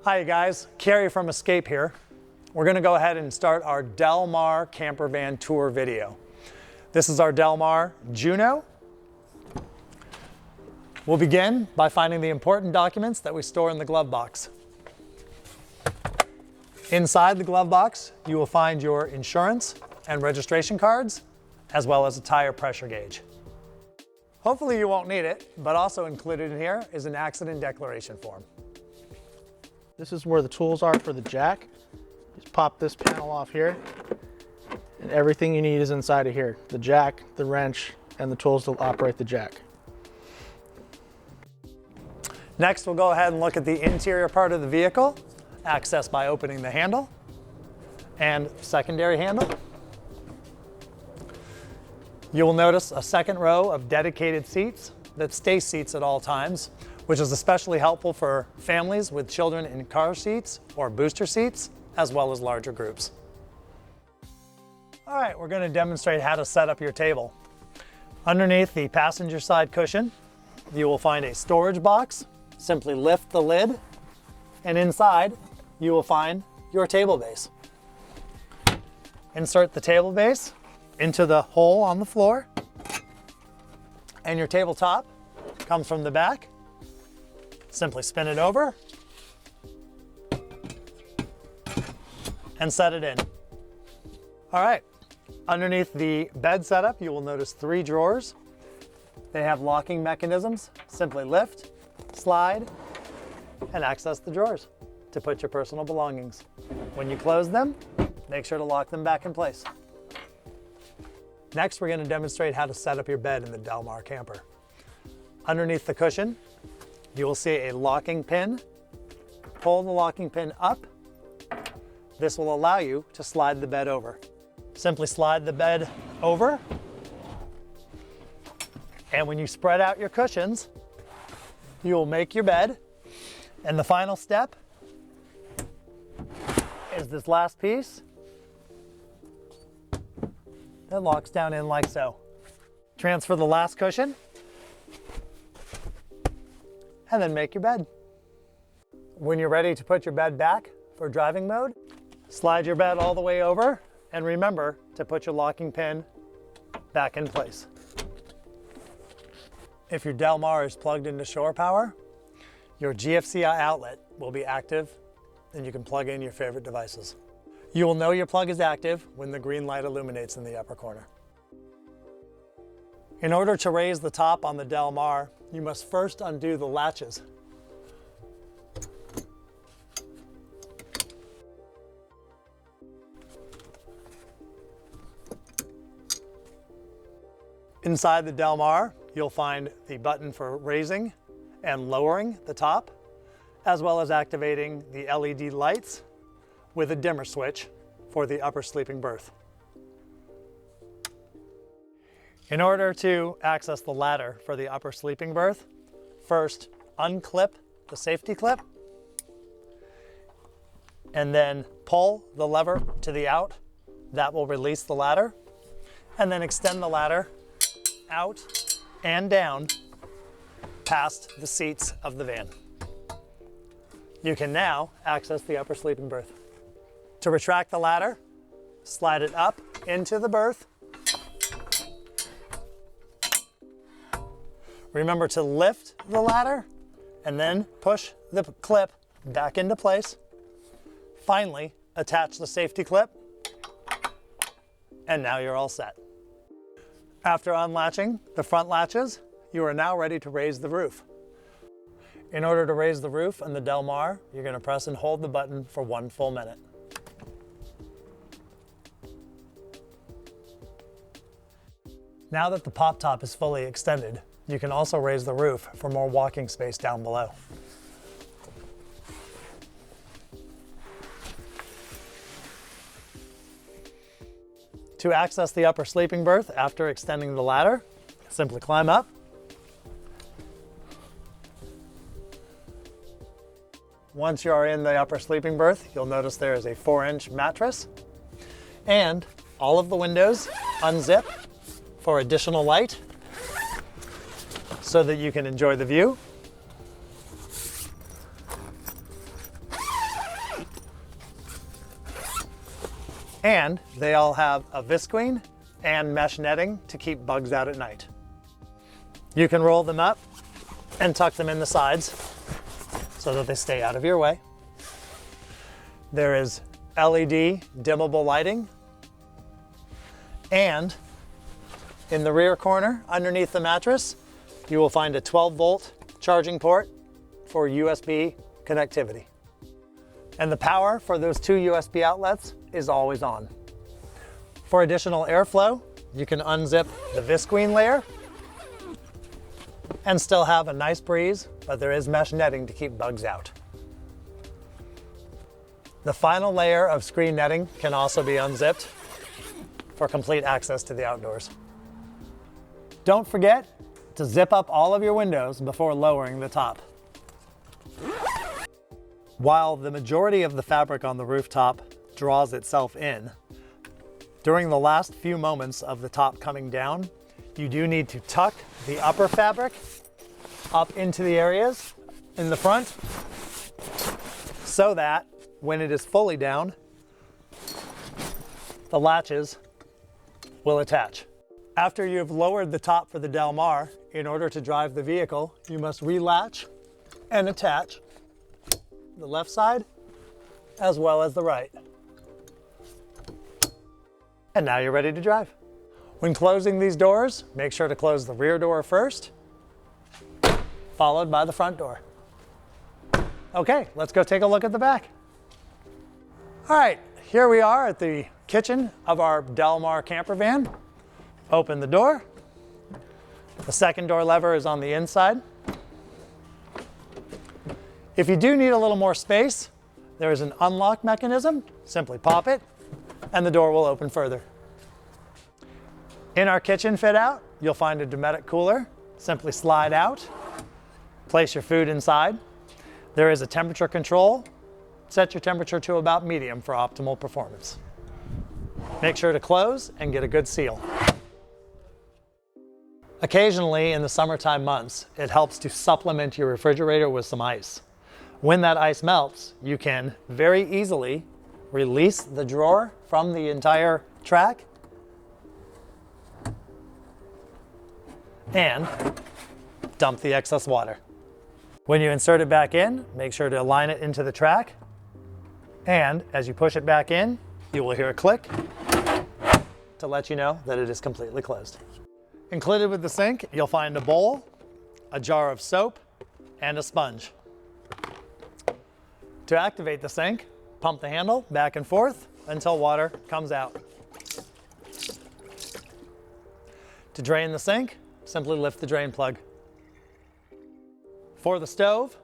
Hi guys, Carrie from Escape here. We're going to go ahead and start our Del Mar Campervan tour video. This is our Del Mar Juno. We'll begin by finding the important documents that we store in the glove box. Inside the glove box, you will find your insurance and registration cards, as well as a tire pressure gauge. Hopefully you won't need it, but also included in here is an accident declaration form. This is where the tools are for the jack. Just pop this panel off here, and everything you need is inside of here. The jack, the wrench, and the tools to operate the jack. Next, we'll go ahead and look at the interior part of the vehicle, accessed by opening the handle and secondary handle. You will notice a second row of dedicated seats that stay seats at all times, which is especially helpful for families with children in car seats or booster seats, as well as larger groups. All right, we're going to demonstrate how to set up your table. Underneath the passenger side cushion, you will find a storage box. Simply lift the lid, and inside you will find your table base. Insert the table base into the hole on the floor, and your tabletop comes from the back. Simply spin it over and set it in. All right, underneath the bed setup, you will notice 3 drawers. They have locking mechanisms. Simply lift, slide, and access the drawers to put your personal belongings. When you close them, make sure to lock them back in place. Next, we're going to demonstrate how to set up your bed in the Del Mar camper. Underneath the cushion, you will see a locking pin. Pull the locking pin up. This will allow you to slide the bed over. Simply slide the bed over, and when you spread out your cushions, you will make your bed. And the final step is this last piece that locks down in like so. Transfer the last cushion, and then make your bed. When you're ready to put your bed back for driving mode, slide your bed all the way over, and remember to put your locking pin back in place. If your Del Mar is plugged into shore power, your GFCI outlet will be active and you can plug in your favorite devices. You will know your plug is active when the green light illuminates in the upper corner. In order to raise the top on the Del Mar, you must first undo the latches. Inside the Del Mar, you'll find the button for raising and lowering the top, as well as activating the LED lights with a dimmer switch for the upper sleeping berth. In order to access the ladder for the upper sleeping berth, first unclip the safety clip, and then pull the lever to the out. That will release the ladder, and then extend the ladder out and down past the seats of the van. You can now access the upper sleeping berth. To retract the ladder, slide it up into the berth. Remember to lift the ladder and then push the clip back into place. Finally, attach the safety clip, and now you're all set. After unlatching the front latches, you are now ready to raise the roof. In order to raise the roof on the Del Mar, you're going to press and hold the button for 1 full minute. Now that the pop top is fully extended, you can also raise the roof for more walking space down below. To access the upper sleeping berth after extending the ladder, simply climb up. Once you are in the upper sleeping berth, you'll notice there is a 4-inch mattress, and all of the windows unzip for additional light so that you can enjoy the view. And they all have a visqueen and mesh netting to keep bugs out at night. You can roll them up and tuck them in the sides so that they stay out of your way. There is LED dimmable lighting, and in the rear corner underneath the mattress you will find a 12-volt charging port for USB connectivity. And the power for those 2 USB outlets is always on. For additional airflow, you can unzip the visqueen layer and still have a nice breeze, but there is mesh netting to keep bugs out. The final layer of screen netting can also be unzipped for complete access to the outdoors. Don't forget to zip up all of your windows before lowering the top. While the majority of the fabric on the rooftop draws itself in, during the last few moments of the top coming down, you do need to tuck the upper fabric up into the areas in the front so that when it is fully down, the latches will attach. After you've lowered the top for the Del Mar, in order to drive the vehicle, you must relatch and attach the left side as well as the right. And now you're ready to drive. When closing these doors, make sure to close the rear door first, followed by the front door. Okay, let's go take a look at the back. All right, here we are at the kitchen of our Del Mar camper van. Open the door. The second door lever is on the inside. If you do need a little more space, there is an unlock mechanism. Simply pop it and the door will open further. In our kitchen fit out, you'll find a Dometic cooler. Simply slide out, place your food inside. There is a temperature control. Set your temperature to about medium for optimal performance. Make sure to close and get a good seal. Occasionally in the summertime months, it helps to supplement your refrigerator with some ice. When that ice melts, you can very easily release the drawer from the entire track and dump the excess water. When you insert it back in, make sure to align it into the track, and as you push it back in, you will hear a click to let you know that it is completely closed. Included with the sink, you'll find a bowl, a jar of soap, and a sponge. To activate the sink, pump the handle back and forth until water comes out. To drain the sink, simply lift the drain plug. For the stove,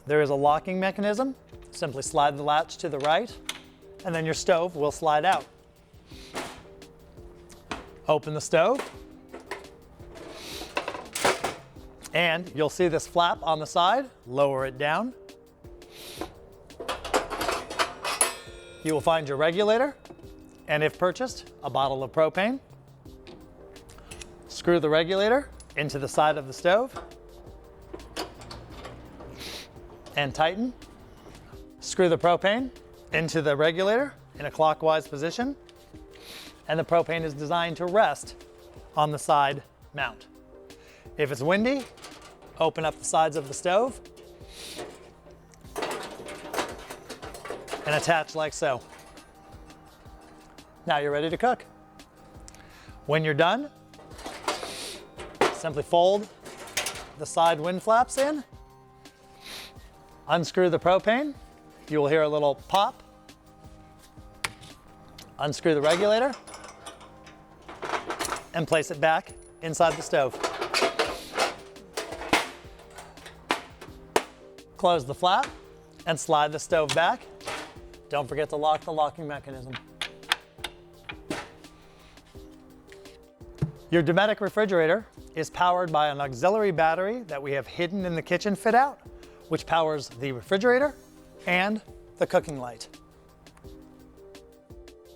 there is a locking mechanism. Simply slide the latch to the right, and then your stove will slide out. Open the stove, and you'll see this flap on the side. Lower it down. You will find your regulator, and if purchased, a bottle of propane. Screw the regulator into the side of the stove and tighten. Screw the propane into the regulator in a clockwise position, and the propane is designed to rest on the side mount. If it's windy, open up the sides of the stove and attach like so. Now you're ready to cook. When you're done, simply fold the side wind flaps in, unscrew the propane. You will hear a little pop. Unscrew the regulator and place it back inside the stove. Close the flap and slide the stove back. Don't forget to lock the locking mechanism. Your Dometic refrigerator is powered by an auxiliary battery that we have hidden in the kitchen fit out, which powers the refrigerator and the cooking light.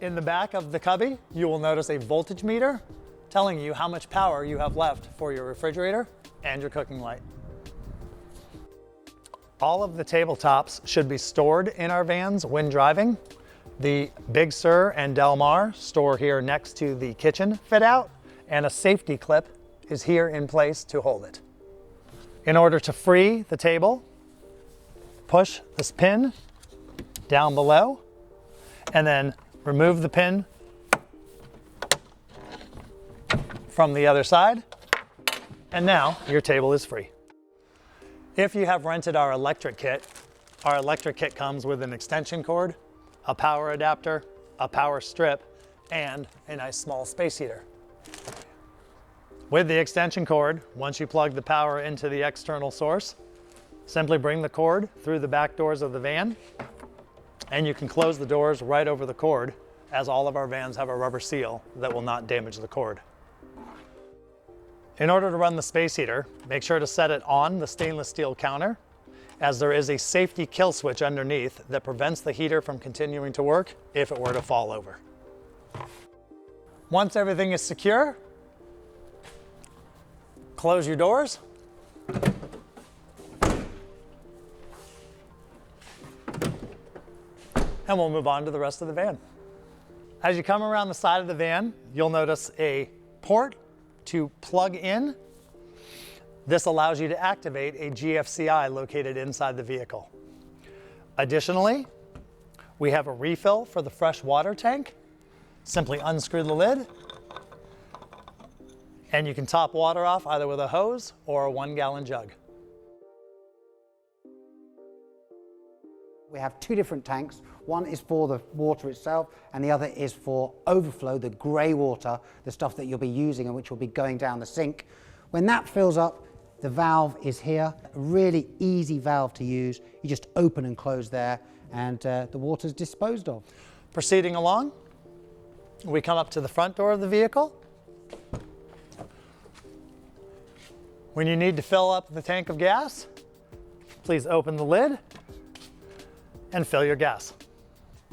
In the back of the cubby, you will notice a voltage meter telling you how much power you have left for your refrigerator and your cooking light. All of the tabletops should be stored in our vans when driving. The Big Sur and Del Mar store here next to the kitchen fit out, and a safety clip is here in place to hold it. In order to free the table, push this pin down below and then remove the pin from the other side, and now your table is free. If you have rented our electric kit comes with an extension cord, a power adapter, a power strip, and a nice small space heater. With the extension cord, once you plug the power into the external source, simply bring the cord through the back doors of the van, and you can close the doors right over the cord, as all of our vans have a rubber seal that will not damage the cord. In order to run the space heater, make sure to set it on the stainless steel counter, as there is a safety kill switch underneath that prevents the heater from continuing to work if it were to fall over. Once everything is secure, close your doors. And we'll move on to the rest of the van. As you come around the side of the van, you'll notice a port to plug in. This allows you to activate a GFCI located inside the vehicle. Additionally, we have a refill for the fresh water tank. Simply unscrew the lid, and you can top water off either with a hose or a 1-gallon jug. We have two different tanks. One is for the water itself, and the other is for overflow, the grey water, the stuff that you'll be using and which will be going down the sink. When that fills up, the valve is here. A really easy valve to use. You just open and close there, and the water's disposed of. Proceeding along, we come up to the front door of the vehicle. When you need to fill up the tank of gas, please open the lid and fill your gas.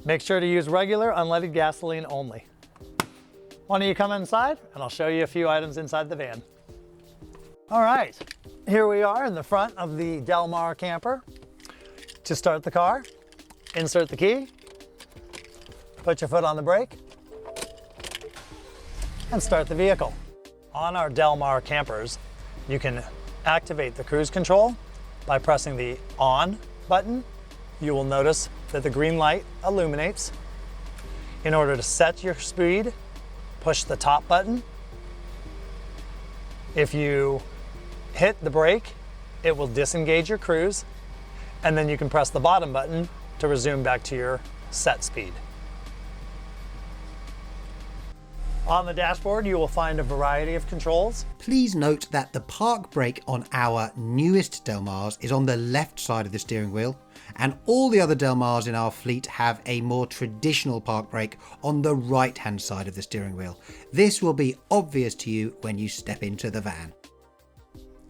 Make sure to use regular unleaded gasoline only. Why don't you come inside and I'll show you a few items inside the van. All right, here we are in the front of the Del Mar camper. To start the car, insert the key, put your foot on the brake, and start the vehicle. On our Del Mar campers, you can activate the cruise control by pressing the on button. You will notice that the green light illuminates. In order to set your speed, push the top button. If you hit the brake, it will disengage your cruise, and then you can press the bottom button to resume back to your set speed. On the dashboard, you will find a variety of controls. Please note that the park brake on our newest Del Mars is on the left side of the steering wheel, and all the other Del Mars in our fleet have a more traditional park brake on the right hand side of the steering wheel. This will be obvious to you when you step into the van.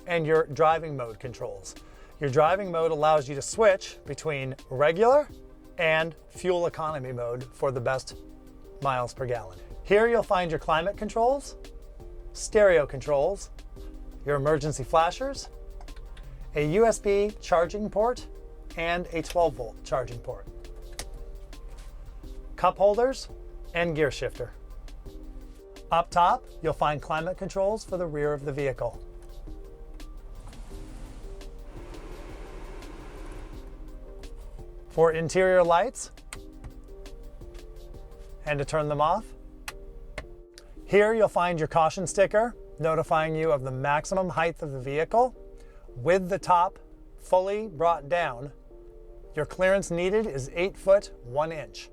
And your driving mode controls. Your driving mode allows you to switch between regular and fuel economy mode for the best miles per gallon. Here you'll find your climate controls, stereo controls, your emergency flashers, a USB charging port, and a 12-volt charging port, cup holders, and gear shifter. Up top, you'll find climate controls for the rear of the vehicle. For interior lights, and to turn them off, here you'll find your caution sticker notifying you of the maximum height of the vehicle. With the top fully brought down, your clearance needed is 8 foot 1 inch.